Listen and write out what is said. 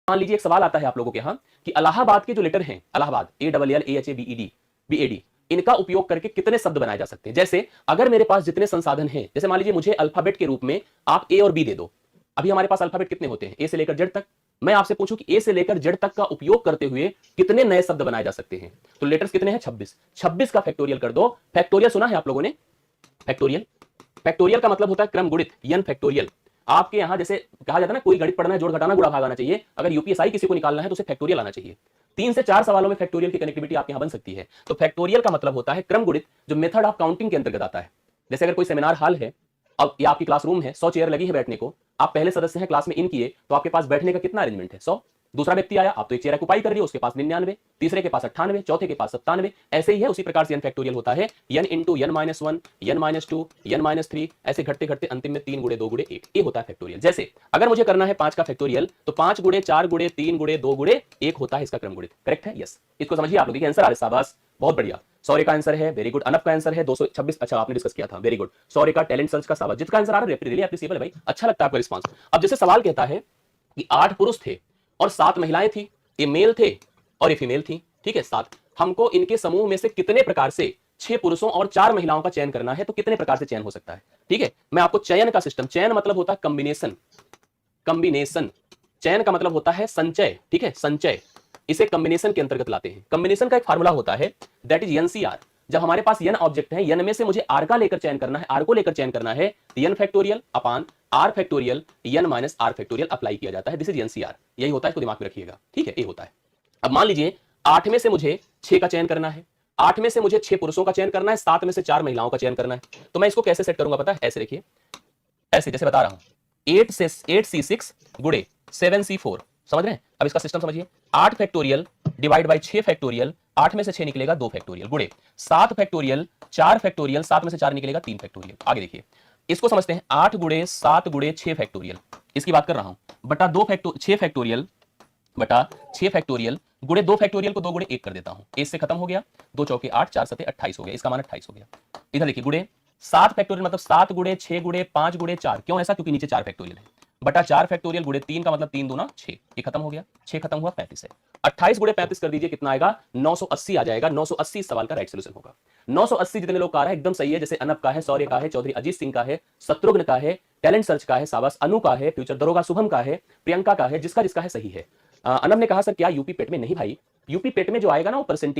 मान लीजिए एक सवाल आता है आप लोगों के यहाँ कि इलाहाबाद के जो लेटर हैं, इलाहाबाद ALLAHABED, इनका उपयोग करके कितने शब्द बनाए जा सकते हैं। जैसे अगर मेरे पास जितने संसाधन हैं, जैसे मान लीजिए मुझे अल्फाबेट के रूप में आप ए और बी दे दो। अभी हमारे पास अल्फाबेट कितने होते हैं, ए से लेकर जेड तक। मैं आपसे पूछूं कि ए से लेकर जेड तक का उपयोग करते हुए कितने नए शब्द बनाए जा सकते हैं, तो लेटर्स कितने हैं, 26। 26 का फैक्टोरियल कर दो। फैक्टोरियल सुना है आप लोगों ने, फैक्टोरियल। फैक्टोरियल का मतलब होता है क्रम गुणित, n फैक्टोरियल। आपके यहां जैसे कहा जाता है ना, कोई गणित पढ़ना है, जोड़ घटाना गुणा भाग आना चाहिए। अगर यूपीएसआई किसी को निकालना है तो उसे फैक्टोरियल आना चाहिए। 3 से 4 सवालों में फैक्टोरियल की कनेक्टिविटी आपके यहां बन सकती है। तो फैक्टोरियल का मतलब होता है क्रम गुणित, जो मेथड ऑफ काउंटिंग के अंतर्गत आता है। जैसे अगर कोई सेमिनार हॉल है, अब या आपकी क्लासरूम है, 100 चेयर लगी है बैठने को, आप पहले सदस्य हैं, क्लास में इन किए, तो आपके पास बैठने का कितना अरेंजमेंट है, 100। दूसरा व्यक्ति आया, आप तो एक चेयर ऑक्युपाई कर रही हो, उसके पास 99, तीसरे के पास 98, चौथे के पास 97। ऐसे ही है, उसी प्रकार से n फैक्टोरियल होता है n into n minus 1, n minus 2, n minus 3, ऐसे घटते घटते अंतिम में 3 गुणे 2 गुणे 1, ये होता है फैक्टोरियल। जैसे अगर मुझे करना है 5 का फैक्टोरियल, तो 5 गुणे 4 गुणे 3 गुणे 2 गुणे 1 होता है इसका क्रम गुणित। करेक्ट है, यस। इसको समझिए आप लोग, देखिए आंसर आ रहा है, शाबाश, बहुत बढ़िया। सौर्य का आंसर है, वेरी गुड। अनप का आंसर है 226, अच्छा आपने डिस्कस किया था, वेरी गुड। सौर्य का टैलेंट सर्च का शाबाश। जिसका आंसर आ रहा है रियली एप्रिशिएबल है भाई, अच्छा लगता है आपका रिस्पांस। अब जैसे सवाल कहता है कि 8 पुरुष थे और 7 महिलाएं थी, ये मेल थे और ये फीमेल थी, ठीक है, 7। हमको इनके समूह में से कितने प्रकार से 6 पुरुषों और 4 महिलाओं का चयन करना है, तो कितने प्रकार से चयन हो सकता है। ठीक है, मैं आपको चयन का सिस्टम, चयन मतलब होता है कॉम्बिनेशन, कॉम्बिनेशन। चयन का मतलब होता है संचय, ठीक है, संचय। इसे कॉम्बिनेशन के अंतर्गत लाते हैं। कॉम्बिनेशन का एक फार्मूला होता है, दैट इज NCR। जब हमारे पास n ऑब्जेक्ट है, n में से मुझे r का लेकर चयन करना है, r को लेकर चयन करना है, n फैक्टोरियल अपान r factorial n minus r factorial apply किया जाता है। दिस इज NCR, यही होता है, इसको दिमाग में रखिएगा, ठीक है, ये होता है। अब मान लीजिए 8 में से मुझे 6 का चयन करना है, 8 में से मुझे 6 पुरुषों का चयन करना है, 7 में से 4 महिलाओं का चयन करना है। तो मैं इसको कैसे सेट करूंगा पता है, ऐसे देखिए, ऐसे जैसे बता रहा हूं, 8C6 गुणे 7C4, समझ रहे हैं। अब इसका सिस्टम समझिए, 8 फैक्टोरियल डिवाइड बाय 6 फैक्टोरियल, 8 में से 6 निकलेगा 2 फैक्टोरियल, गुणे 7 फैक्टोरियल 4 फैक्टोरियल, 7 में से 4 निकलेगा 3 फैक्टोरियल। आगे देखिए, इसको समझते हैं, 8 गुणे 7 गुणे 6 फैक्टोरियल, इसकी बात कर रहा हूं, बटा 6 फैक्टोरियल बटा 6 फैक्टोरियल गुणे 2 फैक्टोरियल को 2 गुणे 1 कर देता हूं, एक से खत्म हो गया, 2 चौके 8, 4 सते 28 हो गया, इसका मान 28 हो गया। इधर देखिए, गुणे 7 फैक्टोरियल मतलब 7 गुणे 6 गुणे 5 गुणे 4, क्यों ऐसा, क्योंकि नीचे 4 फैक्टोरियल है, बटा 4 फैक्टोरियल गुणे 3 का मतलब 3 दूना 6, ये खत्म हो गया, 6 खत्म हुआ, 35 है। 28 गुणे 35 कर दीजिए, कितना आएगा, 980 आ जाएगा। 980 इस सवाल का राइट सोल्यूशन होगा। 980 जितने लोग का रहा है एकदम सही है, जैसे अनप का है, सौर्य का है, चौधरी अजीत सिंह का है, शत्रुघ्न का है, टैलेंट सर्च का है, शाबाश, अनु का है, फ्यूचर दरोगा शुभम का है, प्रियंका का है, जिसका जिसका है सही है। अनब ने कहा सर क्या यूपी पेट में, नहीं भाई, यूपी पेट में जो आएगा ना वो परसेंटेज